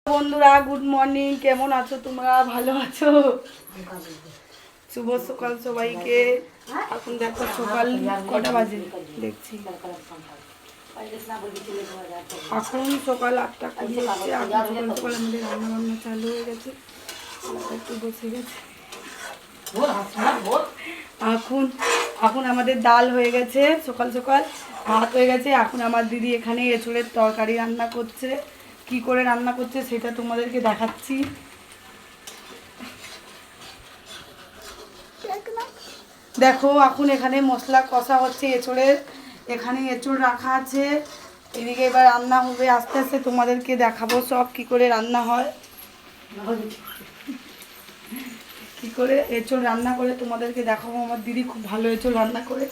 বন্ধুরা good morning, কেমন আছো তোমরা? ভালো আছো? শুভ সকাল সবাইকে। এখন দেখো সকাল কটা বাজে দেখছি, এখন সকাল 8টা কুড়ি হচ্ছে। এখন সকাল সকাল আমাদের রান্না বান্না চালু হয়ে গেছে, একটু বসে গেছে। এখন এখন আমাদের ডাল হয়ে গেছে, সকাল সকাল ভাত হয়ে গেছে। এখন আমার দিদি এখানে এঁচোড়ের তরকারি রান্না করছে। কি করে রান্না করছে সেটা তোমাদেরকে দেখাচ্ছি। দেখো এখন এখানে মশলা কষা হচ্ছে এঁচোড়ের। এখানে এঁচোড় রাখা আছে, এদিকে এবার রান্না হবে। আস্তে আস্তে তোমাদেরকে দেখাবো সব কি করে রান্না হয়, কি করে এঁচোড় রান্না করে তোমাদেরকে দেখাবো। আমার দিদি খুব ভালো এঁচোড় রান্না করে।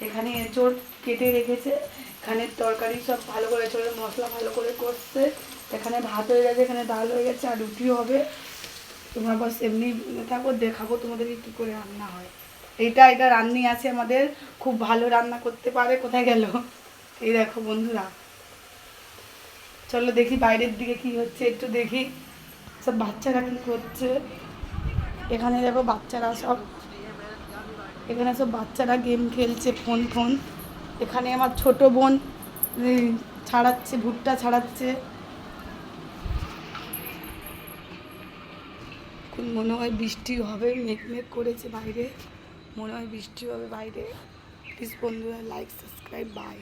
এখানে এঁচোড় কেটে রেখেছে, এখানে তরকারি সব ভালো করে এঁচোড়ের মশলা ভালো করে কষছে। এখানে ভাত হয়ে গেছে, এখানে ডাল হয়ে গেছে, আর রুটিও হবে। তোমরা বাস এমনি থাকো, দেখাবো তোমাদেরকে কী করে রান্না হয়। এটা রান্নি আছে আমাদের, খুব ভালো রান্না করতে পারে। কোথায় গেল? এই দেখো বন্ধুরা, চলো দেখি বাইরের দিকে কি হচ্ছে, একটু দেখি সব বাচ্চারা কী করছে। এখানে দেখো বাচ্চারা সব, এখানে সব বাচ্চারা গেম খেলছে, ফোন। এখানে আমার ছোট বোন ছাড়াচ্ছে, ভুট্টা ছাড়াচ্ছে। এখন মনে হয় বৃষ্টি হবে, মেঘ করেছে বাইরে, মনে হয় বৃষ্টি হবে বাইরে। প্লিজ বন্ধুরা লাইক সাবস্ক্রাইব বাই।